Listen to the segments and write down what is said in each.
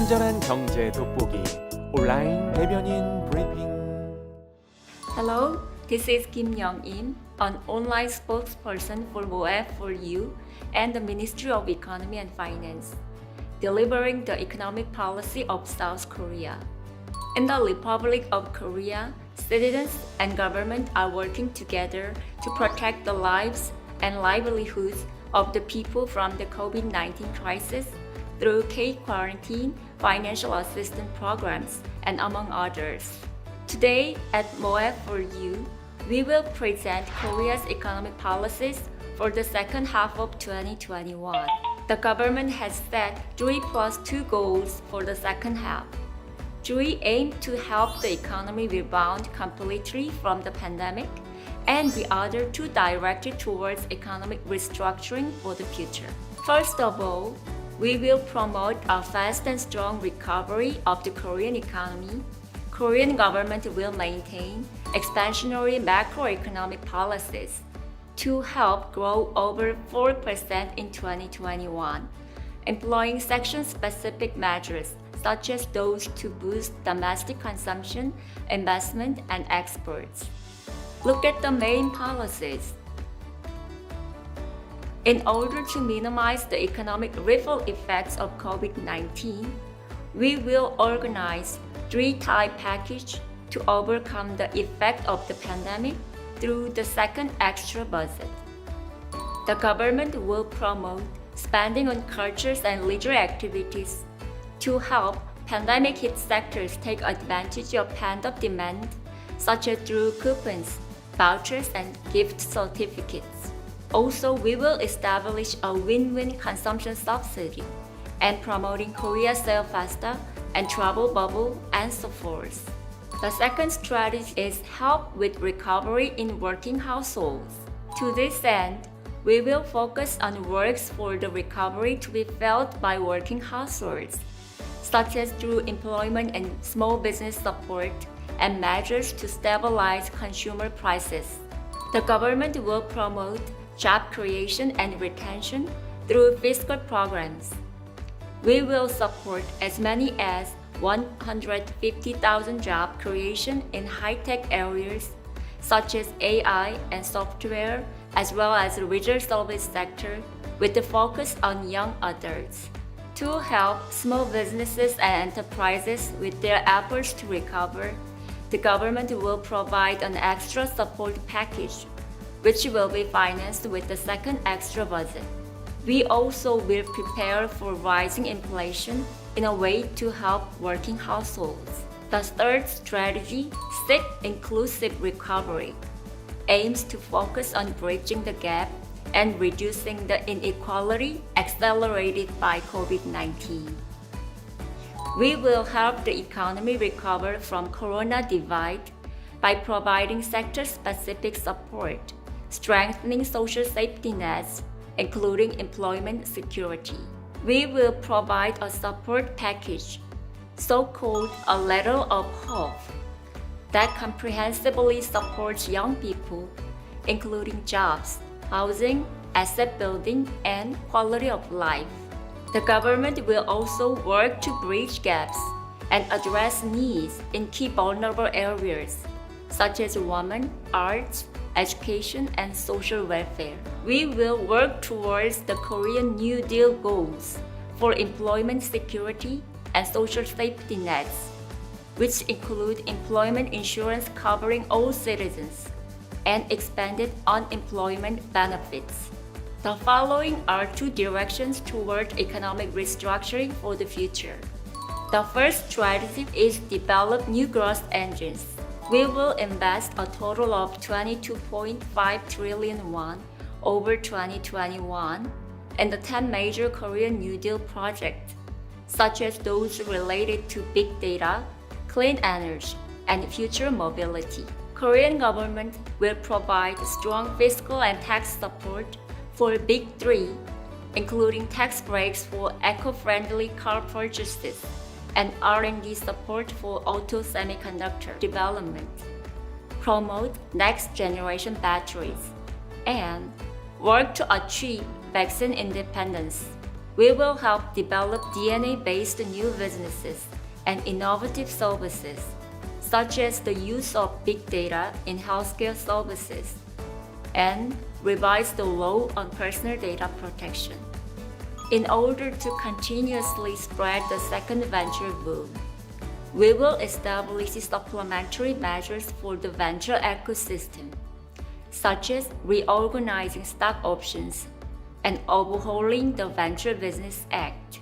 친절한 경제 돋보기 온라인 대변인 브리핑. Hello, this is Kim Young-in, an online spokesperson for MOF4U and the Ministry of Economy and Finance, delivering the economic policy of South Korea. In the Republic of Korea, citizens and government are working together to protect the lives and livelihoods of the people from the COVID-19 crisis through K-quarantine, financial assistance programs, and among others. Today at MOF4U, we will present Korea's economic policies for the second half of 2021. The government has set 3+2 goals for the second half. 3 aim to help the economy rebound completely from the pandemic, and the other 2 directed towards economic restructuring for the future. First of all, we will promote a fast and strong recovery of the Korean economy. Korean government will maintain expansionary macroeconomic policies to help grow over 4% in 2021, employing section-specific measures such as those to boost domestic consumption, investment, and exports. Look at the main policies. In order to minimize the economic ripple effects of COVID-19, we will organize 3-type package to overcome the effect of the pandemic through the second extra budget. The government will promote spending on cultures and leisure activities to help pandemic-hit sectors take advantage of pent-up demand, such as through coupons, vouchers, and gift certificates. Also, we will establish a win-win consumption subsidy and promoting Korea Sale Festa and travel bubble and so forth. The second strategy is help with recovery in working households. To this end, we will focus on works for the recovery to be felt by working households, such as through employment and small business support and measures to stabilize consumer prices. The government will promote job creation and retention through fiscal programs. We will support as many as 150,000 job creation in high-tech areas such as AI and software, as well as the leisure service sector with the focus on young adults. To help small businesses and enterprises with their efforts to recover, the government will provide an extra support package, which will be financed with the second extra budget. We also will prepare for rising inflation in a way to help working households. The third strategy, Seek Inclusive Recovery, aims to focus on bridging the gap and reducing the inequality accelerated by COVID-19. We will help the economy recover from Corona divide by providing sector-specific support, strengthening social safety nets, including employment security. We will provide a support package, so-called a letter of hope, that comprehensively supports young people, including jobs, housing, asset building, and quality of life. The government will also work to bridge gaps and address needs in key vulnerable areas, such as women, arts, education, and social welfare. We will work towards the Korean New Deal goals for employment security and social safety nets, which include employment insurance covering all citizens and expanded unemployment benefits. The following are 2 directions toward economic restructuring for the future. The first strategy is develop new growth engines. We will invest a total of 22.5 trillion won over 2021 in the 10 major Korean New Deal projects, such as those related to big data, clean energy, and future mobility. Korean government will provide strong fiscal and tax support for Big 3, including tax breaks for eco-friendly car purchases and R&D support for auto semiconductor development, promote next-generation batteries, and work to achieve vaccine independence. We will help develop DNA-based new businesses and innovative services, such as the use of big data in healthcare services, and revise the law on personal data protection. In order to continuously spread the second venture boom, we will establish supplementary measures for the venture ecosystem, such as reorganizing stock options and overhauling the Venture Business Act,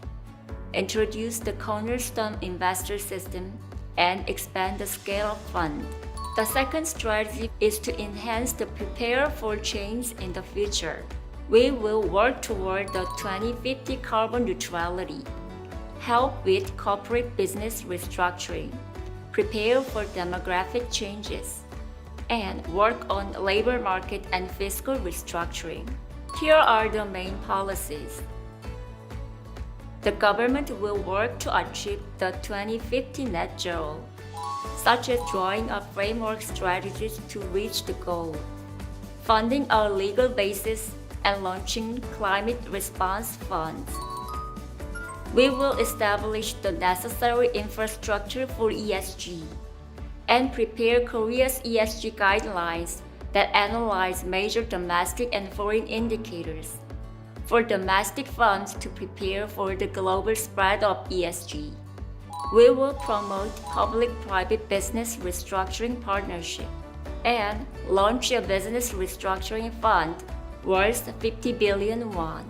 introduce the Cornerstone Investor System, and expand the scale of fund. The second strategy is to enhance the prepare for change in the future. We will work toward the 2050 carbon neutrality, help with corporate business restructuring, prepare for demographic changes, and work on labor market and fiscal restructuring. Here are the main policies. The government will work to achieve the 2050 net zero, such as drawing up framework strategies to reach the goal, funding our legal basis, and launching climate response funds. We will establish the necessary infrastructure for ESG and prepare Korea's ESG guidelines that analyze major domestic and foreign indicators for domestic funds to prepare for the global spread of ESG. We will promote public-private business restructuring partnership and launch a business restructuring fund worth 50 billion won,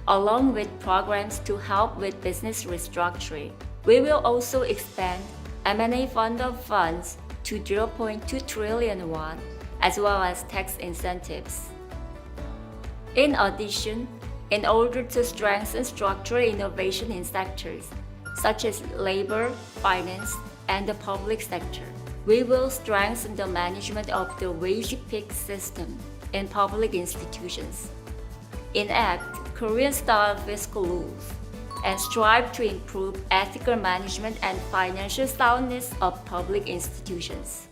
along with programs to help with business restructuring. We will also expand M&A fund of funds to 0.2 trillion won, as well as tax incentives. In addition, in order to strengthen structural innovation in sectors such as labor, finance, and the public sector, we will strengthen the management of the wage peak system in public institutions, enact Korean-style fiscal rules, and strive to improve ethical management and financial soundness of public institutions.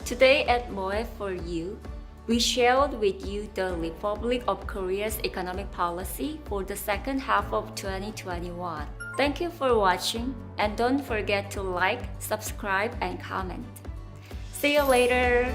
Today at Moe for You, we shared with you the Republic of Korea's economic policy for the second half of 2021. Thank you for watching, and don't forget to like, subscribe, and comment. See you later!